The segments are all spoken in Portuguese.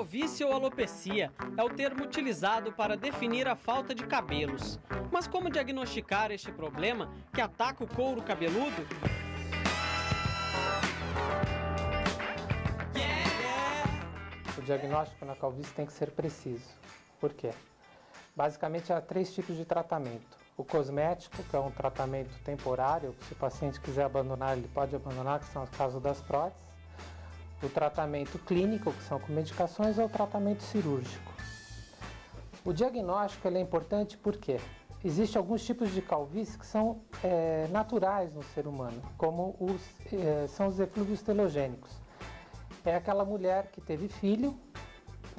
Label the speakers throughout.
Speaker 1: Calvície ou alopecia é o termo utilizado para definir a falta de cabelos. Mas como diagnosticar este problema que ataca o couro cabeludo?
Speaker 2: O diagnóstico na calvície tem que ser preciso. Por quê? Basicamente há 3 tipos de tratamento. O cosmético, que é um tratamento temporário, se o paciente quiser abandonar, ele pode abandonar, que são os casos das próteses. O tratamento clínico, que são com medicações, ou o tratamento cirúrgico. O diagnóstico ele é importante porque existem alguns tipos de calvície que são naturais no ser humano, como são os eflúvios telogênicos. É aquela mulher que teve filho,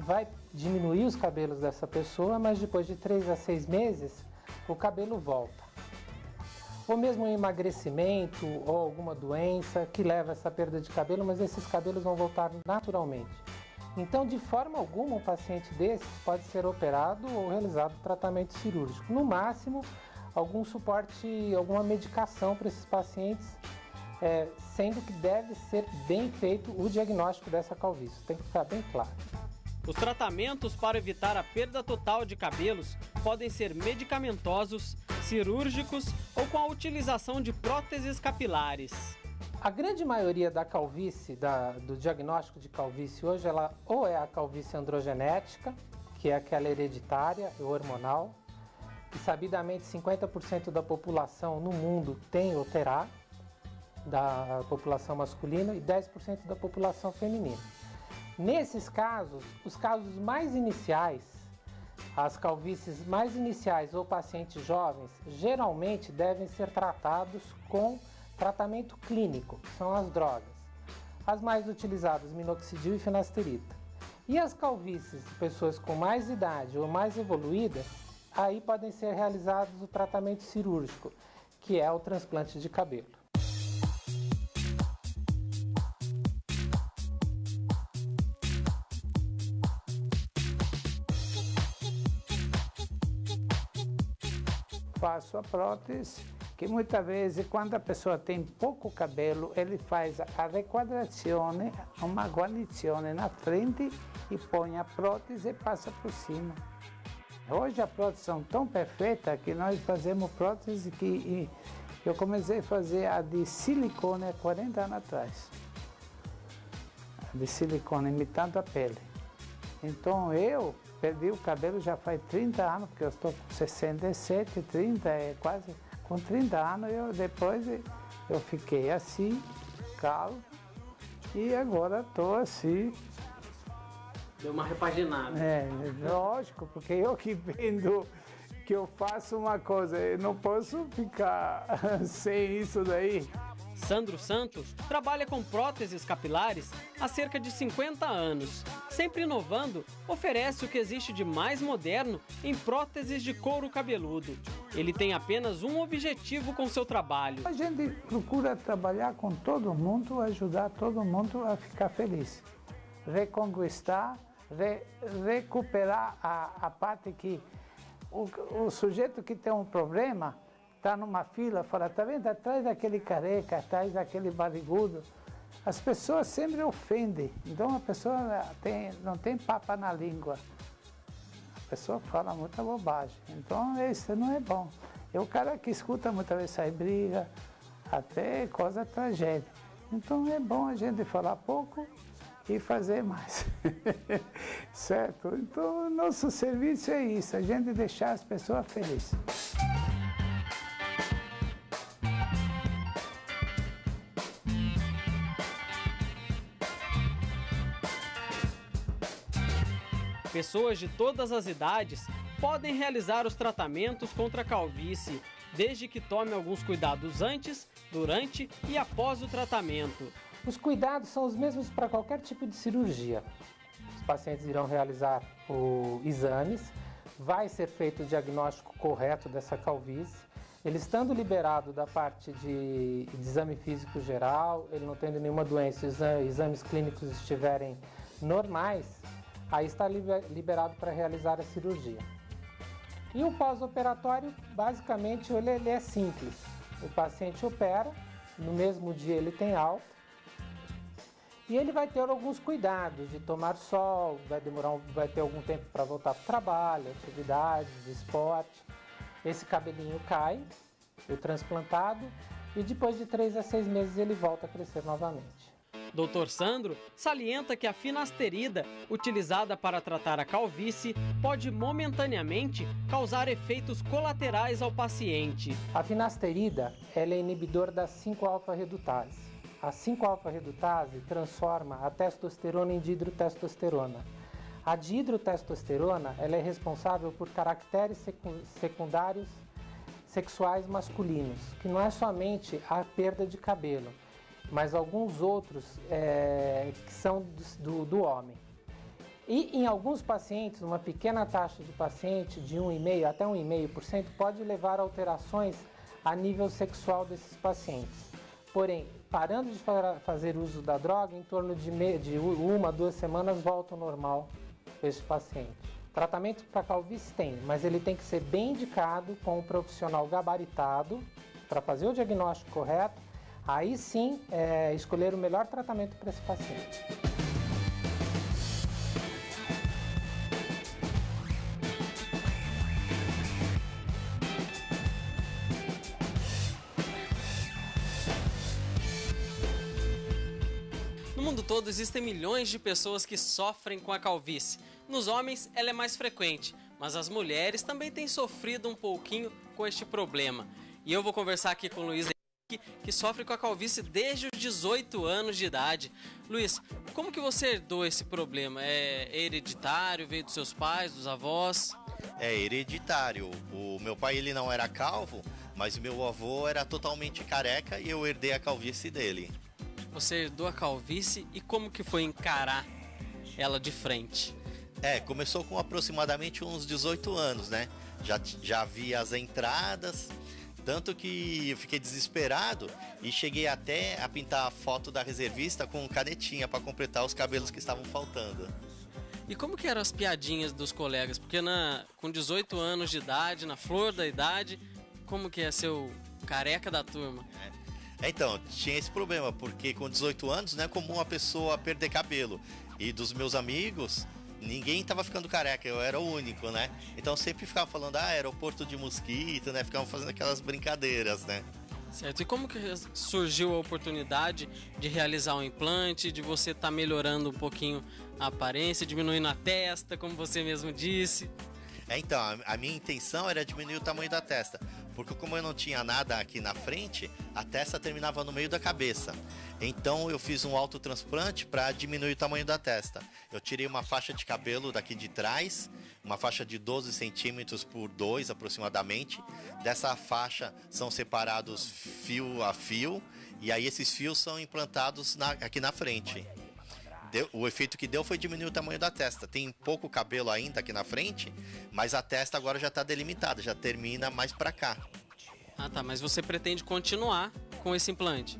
Speaker 2: vai diminuir os cabelos dessa pessoa, mas depois de 3 a 6 meses, o cabelo volta. Ou mesmo um emagrecimento ou alguma doença que leva a essa perda de cabelo, mas esses cabelos vão voltar naturalmente. Então, de forma alguma, um paciente desses pode ser operado ou realizado tratamento cirúrgico. No máximo, algum suporte, alguma medicação para esses pacientes, sendo que deve ser bem feito o diagnóstico dessa calvície. Tem que ficar bem claro.
Speaker 1: Os tratamentos para evitar a perda total de cabelos podem ser medicamentosos, cirúrgicos ou com a utilização de próteses capilares.
Speaker 2: A grande maioria da calvície, do diagnóstico de calvície hoje, ela ou é a calvície androgenética, que é aquela hereditária e hormonal, e sabidamente 50% da população no mundo tem ou terá, da população masculina, e 10% da população feminina. Nesses casos, os casos mais iniciais, as calvícies mais iniciais ou pacientes jovens, geralmente devem ser tratados com tratamento clínico, que são as drogas. As mais utilizadas, minoxidil e finasterida. E as calvícies de pessoas com mais idade ou mais evoluídas, aí podem ser realizados o tratamento cirúrgico, que é o transplante de cabelo.
Speaker 3: Faço a prótese, que muitas vezes quando a pessoa tem pouco cabelo, ele faz a requadrazione, uma guarnizione na frente e põe a prótese e passa por cima. Hoje as próteses são tão perfeitas que nós fazemos prótese que eu comecei a fazer a de silicone há 40 anos atrás. A de silicone imitando a pele. Então eu perdi o cabelo já faz 30 anos, porque eu estou com 67, 30, quase com 30 anos, depois eu fiquei assim, calvo, e agora estou assim.
Speaker 1: Deu uma repaginada.
Speaker 3: Lógico, porque eu que vendo que eu faço uma coisa, eu não posso ficar sem isso daí.
Speaker 1: Sandro Santos trabalha com próteses capilares há cerca de 50 anos. Sempre inovando, oferece o que existe de mais moderno em próteses de couro cabeludo. Ele tem apenas um objetivo com seu trabalho.
Speaker 3: A gente procura trabalhar com todo mundo, ajudar todo mundo a ficar feliz. Reconquistar, recuperar a parte que o sujeito que tem um problema está numa fila, fala, tá vendo, atrás daquele careca, atrás daquele barrigudo. As pessoas sempre ofendem, então a pessoa não tem papa na língua. A pessoa fala muita bobagem, então isso não é bom. É o cara que escuta muitas vezes sai briga, até coisa tragédia. Então é bom a gente falar pouco e fazer mais, certo? Então nosso serviço é isso, a gente deixar as pessoas felizes.
Speaker 1: Pessoas de todas as idades podem realizar os tratamentos contra a calvície, desde que tome alguns cuidados antes, durante e após o tratamento.
Speaker 2: Os cuidados são os mesmos para qualquer tipo de cirurgia. Os pacientes irão realizar exames, vai ser feito o diagnóstico correto dessa calvície. Ele estando liberado da parte de exame físico geral, ele não tendo nenhuma doença, exames clínicos estiverem normais, aí está liberado para realizar a cirurgia. E o pós-operatório, basicamente, ele é simples. O paciente opera, no mesmo dia ele tem alta, E ele vai ter alguns cuidados de tomar sol, vai ter algum tempo para voltar para o trabalho, atividades, esporte. Esse cabelinho cai, o transplantado, e depois de 3 a 6 meses ele volta a crescer novamente.
Speaker 1: Dr. Sandro salienta que a finasterida, utilizada para tratar a calvície, pode momentaneamente causar efeitos colaterais ao paciente.
Speaker 2: A finasterida ela é inibidor da 5-alfa-redutase. A 5-alfa-redutase transforma a testosterona em dihidrotestosterona. A dihidrotestosterona ela é responsável por caracteres secundários sexuais masculinos, que não é somente a perda de cabelo, mas alguns outros que são do homem. E em alguns pacientes, uma pequena taxa de paciente de 1,5% até 1,5% pode levar a alterações a nível sexual desses pacientes. Porém, parando de fazer uso da droga, em torno de 1 a 2 semanas volta ao normal esse paciente. Tratamento para calvície tem, mas ele tem que ser bem indicado com um profissional gabaritado para fazer o diagnóstico correto. Aí sim, escolher o melhor tratamento para esse paciente.
Speaker 1: No mundo todo existem milhões de pessoas que sofrem com a calvície. Nos homens ela é mais frequente, mas as mulheres também têm sofrido um pouquinho com este problema. E eu vou conversar aqui com o Luiz, que sofre com a calvície desde os 18 anos de idade. Luiz, como que você herdou esse problema? É hereditário? Veio dos seus pais, dos avós?
Speaker 4: É hereditário. O meu pai ele não era calvo, mas o meu avô era totalmente careca e eu herdei a calvície dele.
Speaker 1: Você herdou a calvície e como que foi encarar ela de frente?
Speaker 4: Começou com aproximadamente uns 18 anos, né? Já vi as entradas, tanto que eu fiquei desesperado e cheguei até a pintar a foto da reservista com canetinha para completar os cabelos que estavam faltando.
Speaker 1: E como que eram as piadinhas dos colegas? Porque com 18 anos de idade, na flor da idade, como que é ser o careca da turma?
Speaker 4: Então, tinha esse problema, porque com 18 anos não é comum a pessoa perder cabelo. E dos meus amigos, ninguém tava ficando careca, eu era o único, né? Então sempre ficava falando, aeroporto de mosquito, né? Ficavam fazendo aquelas brincadeiras, né?
Speaker 1: Certo, e como que surgiu a oportunidade de realizar um implante, de você estar melhorando um pouquinho a aparência, diminuindo a testa, como você mesmo disse?
Speaker 4: Então, a minha intenção era diminuir o tamanho da testa, porque como eu não tinha nada aqui na frente, a testa terminava no meio da cabeça. Então eu fiz um autotransplante para diminuir o tamanho da testa. Eu tirei uma faixa de cabelo daqui de trás, uma faixa de 12 centímetros por 2 aproximadamente. Dessa faixa são separados fio a fio, e aí esses fios são implantados aqui na frente. O efeito que deu foi diminuir o tamanho da testa. Tem pouco cabelo ainda aqui na frente, mas a testa agora já está delimitada, já termina mais para cá.
Speaker 1: Ah tá, mas você pretende continuar com esse implante?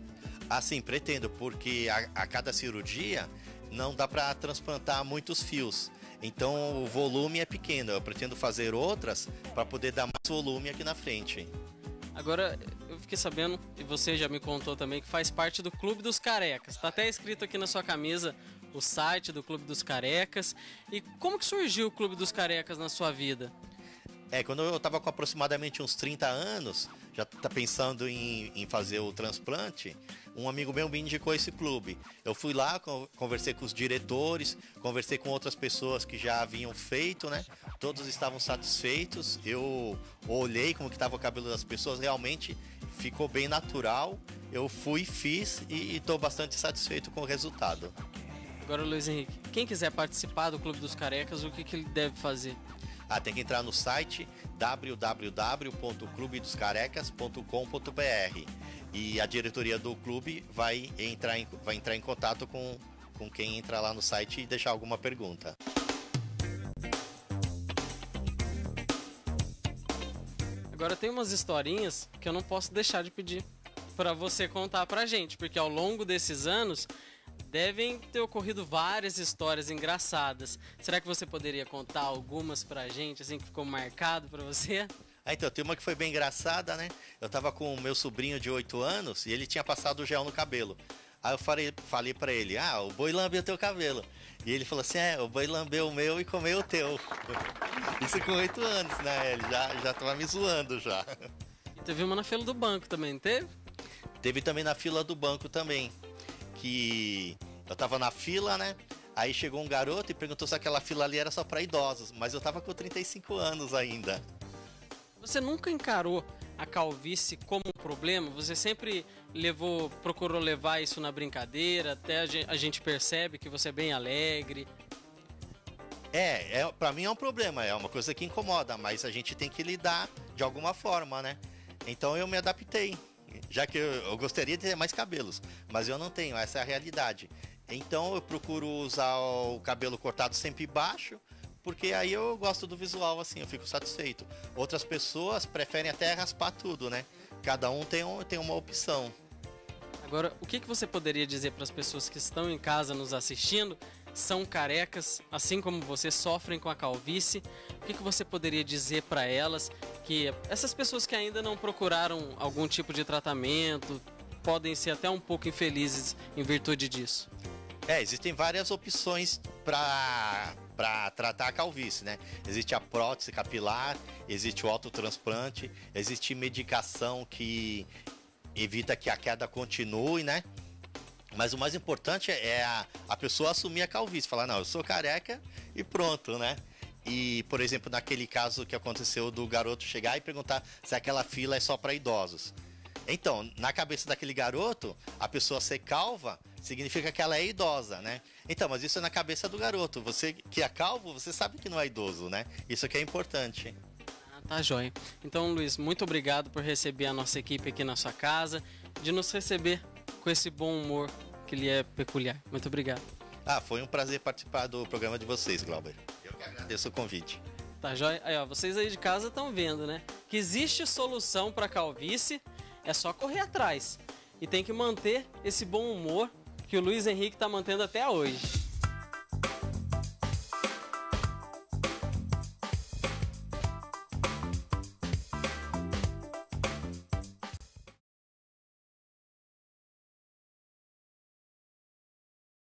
Speaker 4: Assim, pretendo, porque a cada cirurgia não dá para transplantar muitos fios. Então o volume é pequeno, eu pretendo fazer outras para poder dar mais volume aqui na frente.
Speaker 1: Agora, eu fiquei sabendo, e você já me contou também, que faz parte do Clube dos Carecas. Está até escrito aqui na sua camisa o site do Clube dos Carecas. E como que surgiu o Clube dos Carecas na sua vida?
Speaker 4: Quando eu estava com aproximadamente uns 30 anos, já tá pensando em fazer o transplante, um amigo meu me indicou esse clube. Eu fui lá, conversei com os diretores, conversei com outras pessoas que já haviam feito, né? Todos estavam satisfeitos. Eu olhei como que estava o cabelo das pessoas, realmente ficou bem natural. Eu fui, fiz e estou bastante satisfeito com o resultado.
Speaker 1: Agora, Luiz Henrique, quem quiser participar do Clube dos Carecas, o que ele deve fazer?
Speaker 4: Tem que entrar no site www.clubedoscarecas.com.br e a diretoria do clube vai entrar em contato com quem entrar lá no site e deixar alguma pergunta.
Speaker 1: Agora tem umas historinhas que eu não posso deixar de pedir para você contar pra gente, porque ao longo desses anos devem ter ocorrido várias histórias engraçadas. Será que você poderia contar algumas pra gente, assim, que ficou marcado pra você?
Speaker 4: Então, tem uma que foi bem engraçada, né? Eu tava com o meu sobrinho de 8 anos e ele tinha passado o gel no cabelo. Aí eu falei pra ele, o boi lambeu teu cabelo. E ele falou assim, o boi lambeu o meu e comeu o teu. Isso com 8 anos, né? Ele já tava me zoando já.
Speaker 1: E teve uma na fila do banco também, não teve?
Speaker 4: Teve também na fila do banco também, que eu tava na fila, né? Aí chegou um garoto e perguntou se aquela fila ali era só pra idosos, mas eu tava com 35 anos ainda.
Speaker 1: Você nunca encarou a calvície como um problema? Você sempre procurou levar isso na brincadeira, até a gente percebe que você é bem alegre.
Speaker 4: Pra mim é um problema, é uma coisa que incomoda, mas a gente tem que lidar de alguma forma, né? Então eu me adaptei, já que eu gostaria de ter mais cabelos, mas eu não tenho, essa é a realidade. Então eu procuro usar o cabelo cortado sempre baixo, porque aí eu gosto do visual, assim, eu fico satisfeito. Outras pessoas preferem até raspar tudo, né? Cada um tem uma opção.
Speaker 1: Agora, o que você poderia dizer para as pessoas que estão em casa nos assistindo, são carecas, assim como você, sofrem com a calvície? O que você poderia dizer para elas, que essas pessoas que ainda não procuraram algum tipo de tratamento, podem ser até um pouco infelizes em virtude disso?
Speaker 4: Existem várias opções para tratar a calvície, né? Existe a prótese capilar, existe o autotransplante, existe medicação que evita que a queda continue, né? Mas o mais importante é a pessoa assumir a calvície, falar, não, eu sou careca e pronto, né? E, por exemplo, naquele caso que aconteceu do garoto chegar e perguntar se aquela fila é só para idosos. Então, na cabeça daquele garoto, a pessoa ser calva significa que ela é idosa, né? Então, mas isso é na cabeça do garoto. Você que é calvo, você sabe que não é idoso, né? Isso que é importante.
Speaker 1: Tá joia. Então, Luiz, muito obrigado por receber a nossa equipe aqui na sua casa, de nos receber com esse bom humor que lhe é peculiar. Muito obrigado.
Speaker 4: Foi um prazer participar do programa de vocês, Glauber. Eu que agradeço o convite.
Speaker 1: Tá joia? Aí, vocês aí de casa estão vendo, né? Que existe solução para calvície, é só correr atrás. E tem que manter esse bom humor que o Luiz Henrique está mantendo até hoje.